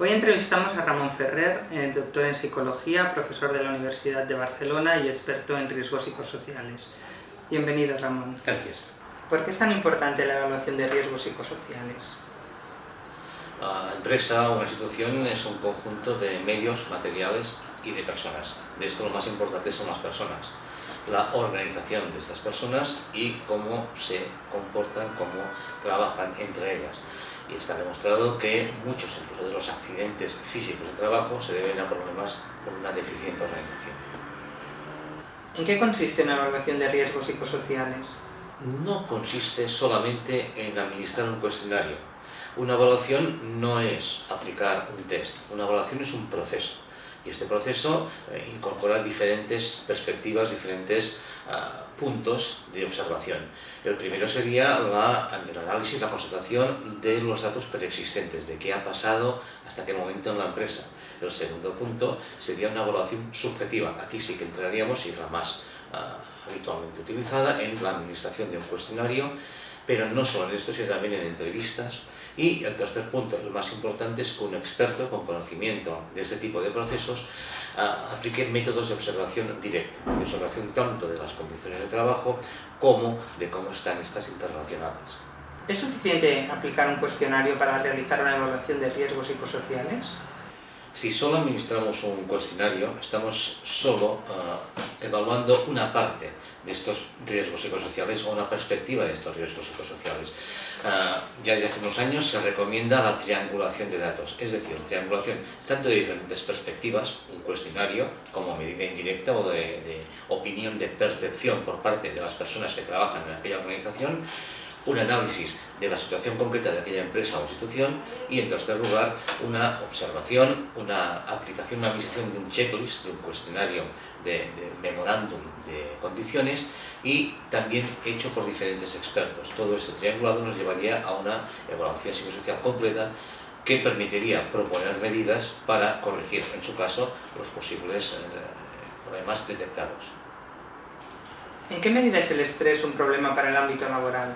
Hoy entrevistamos a Ramón Ferrer, doctor en psicología, profesor de la Universidad de Barcelona y experto en riesgos psicosociales. Bienvenido, Ramón. Gracias. ¿Por qué es tan importante la evaluación de riesgos psicosociales? La empresa o una institución es un conjunto de medios, materiales y de personas. De esto lo más importante son las personas, la organización de estas personas y cómo se comportan, cómo trabajan entre ellas. Y está demostrado que muchos incluso de los accidentes físicos de trabajo se deben a problemas por una deficiente organización. ¿En qué consiste una evaluación de riesgos psicosociales? No consiste solamente en administrar un cuestionario. Una evaluación no es aplicar un test, una evaluación es un proceso. Y este proceso incorpora diferentes perspectivas, diferentes puntos de observación. El primero sería el análisis, la constatación de los datos preexistentes, de qué ha pasado hasta qué momento en la empresa. El segundo punto sería una evaluación subjetiva. Aquí sí que entraríamos, y es la más habitualmente utilizada, en la administración de un cuestionario, pero no solo en esto, sino también en entrevistas. Y el tercer punto, el más importante, es que un experto con conocimiento de este tipo de procesos aplique métodos de observación directa, de observación tanto de las condiciones de trabajo como de cómo están estas interrelacionadas. ¿Es suficiente aplicar un cuestionario para realizar una evaluación de riesgos psicosociales? Si solo administramos un cuestionario, estamos solo evaluando una parte de estos riesgos psicosociales o una perspectiva de estos riesgos psicosociales. Ya desde hace unos años se recomienda la triangulación de datos, es decir, triangulación tanto de diferentes perspectivas, un cuestionario como medida indirecta o de opinión, de percepción por parte de las personas que trabajan en aquella organización, un análisis de la situación concreta de aquella empresa o institución y, en tercer lugar, una observación, una aplicación, una administración de un checklist, de un cuestionario de memorándum de condiciones y también hecho por diferentes expertos. Todo esto triangulado nos llevaría a una evaluación psicosocial completa que permitiría proponer medidas para corregir, en su caso, los posibles problemas detectados. ¿En qué medida es el estrés un problema para el ámbito laboral?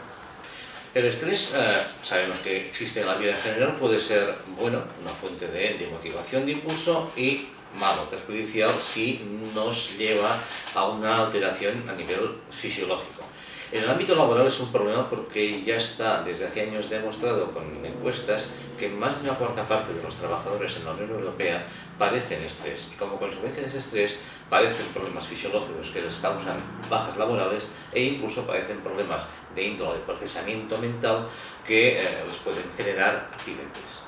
El estrés, sabemos que existe en la vida en general, puede ser bueno, una fuente de motivación, de impulso y malo, perjudicial si nos lleva a una alteración a nivel fisiológico. En el ámbito laboral es un problema porque ya está desde hace años demostrado con encuestas que más de una cuarta parte de los trabajadores en la Unión Europea padecen estrés y como consecuencia de ese estrés padecen problemas fisiológicos que les causan bajas laborales e incluso padecen problemas de índole de procesamiento mental que les pueden generar accidentes.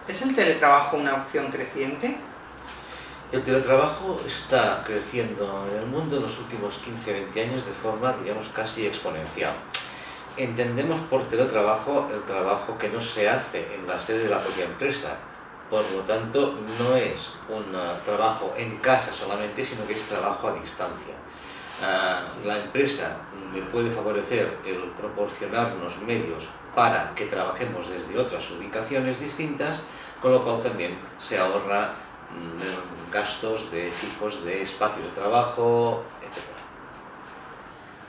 ¿Es el teletrabajo una opción creciente? El teletrabajo está creciendo en el mundo en los últimos 15-20 años de forma, diríamos, casi exponencial. Entendemos por teletrabajo el trabajo que no se hace en la sede de la propia empresa. Por lo tanto, no es un trabajo en casa solamente, sino que es trabajo a distancia. La empresa le puede favorecer el proporcionarnos medios para que trabajemos desde otras ubicaciones distintas, con lo cual también se ahorra gastos de fijos de espacios de trabajo, etc.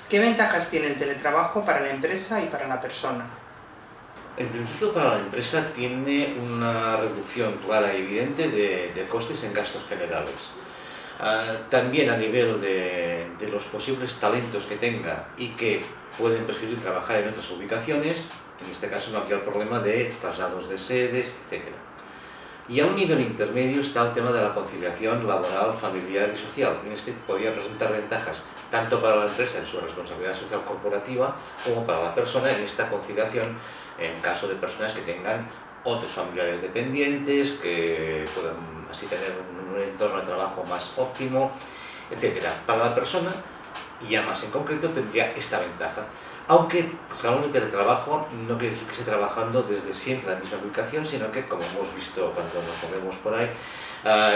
¿Qué ventajas tiene el teletrabajo para la empresa y para la persona? En principio, para la empresa tiene una reducción clara y evidente de costes en gastos generales. También a nivel de los posibles talentos que tenga y que pueden preferir trabajar en otras ubicaciones, en este caso no habría el problema de traslados de sedes, etc. Y a un nivel intermedio está el tema de la conciliación laboral, familiar y social. En este podría presentar ventajas tanto para la empresa en su responsabilidad social corporativa como para la persona en esta conciliación en caso de personas que tengan otros familiares dependientes, que puedan así tener un entorno de trabajo más óptimo, etc. Para la persona, y ya más en concreto, tendría esta ventaja. Aunque si hablamos de teletrabajo, no quiere decir que esté trabajando desde siempre en la misma ubicación, sino que, como hemos visto cuando nos movemos por ahí,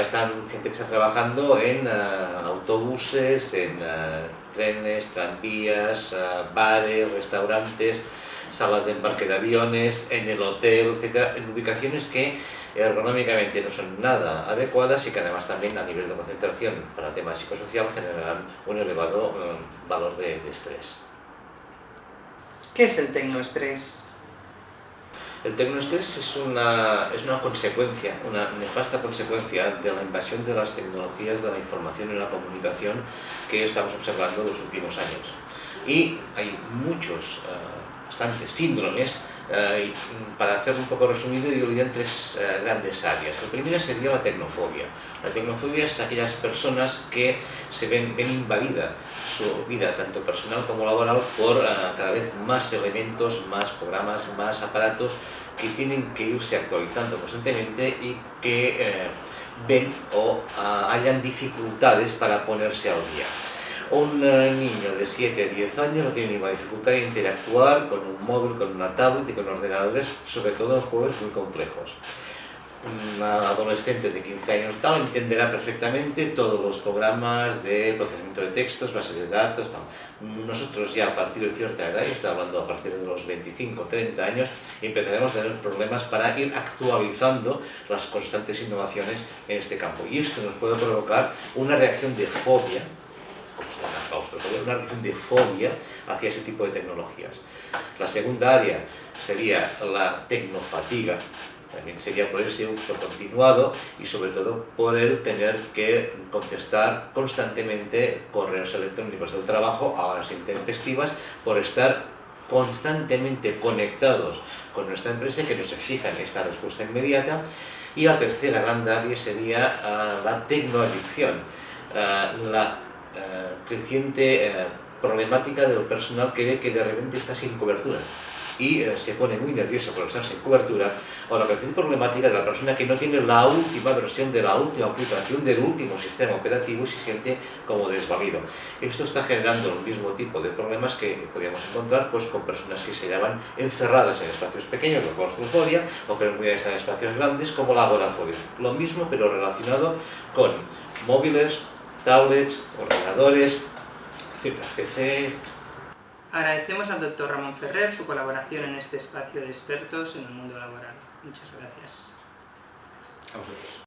están gente que está trabajando en autobuses, en trenes, tranvías, bares, restaurantes, salas de embarque de aviones, en el hotel, etc., en ubicaciones que ergonómicamente no son nada adecuadas y que además también a nivel de concentración para temas psicosocial generarán un elevado valor de estrés. ¿Qué es el tecnoestrés? El tecnoestrés es una consecuencia, una nefasta consecuencia de la invasión de las tecnologías de la información y la comunicación que estamos observando en los últimos años. Y hay muchos, bastantes síndromes. Para hacerlo un poco resumido, yo diría en tres grandes áreas. La primera sería la tecnofobia. La tecnofobia es aquellas personas que se ven invadida su vida, tanto personal como laboral, por cada vez más elementos, más programas, más aparatos que tienen que irse actualizando constantemente y que ven o hayan dificultades para ponerse al día. Un niño de 7 a 10 años no tiene ninguna dificultad en interactuar con un móvil, con una tablet y con ordenadores, sobre todo en juegos muy complejos. Un adolescente de 15 años tal entenderá perfectamente todos los programas de procesamiento de textos, bases de datos, tal. Nosotros ya a partir de cierta edad, yo estoy hablando a partir de los 25 o 30 años, empezaremos a tener problemas para ir actualizando las constantes innovaciones en este campo. Y esto nos puede provocar una reacción de fobia, una reacción de fobia hacia ese tipo de tecnologías. La segunda área sería la tecnofatiga, también sería por ese uso continuado y sobre todo por el tener que contestar constantemente correos electrónicos del trabajo a horas intempestivas, por estar constantemente conectados con nuestra empresa y que nos exijan esta respuesta inmediata. Y la tercera gran área sería la tecnoadicción, la creciente problemática del personal que ve que de repente está sin cobertura y se pone muy nervioso por estar sin cobertura, o la creciente problemática de la persona que no tiene la última versión de la última aplicación del último sistema operativo y se siente como desvalido. Esto está generando el mismo tipo de problemas que podríamos encontrar pues, con personas que se llaman encerradas en espacios pequeños, la claustrofobia, o que no pueden estar en espacios grandes, como la agorafobia. Lo mismo, pero relacionado con móviles, tablets, ordenadores, etc. PCs. Agradecemos al Dr. Ramón Ferrer su colaboración en este espacio de expertos en el mundo laboral. Muchas gracias. A vosotros.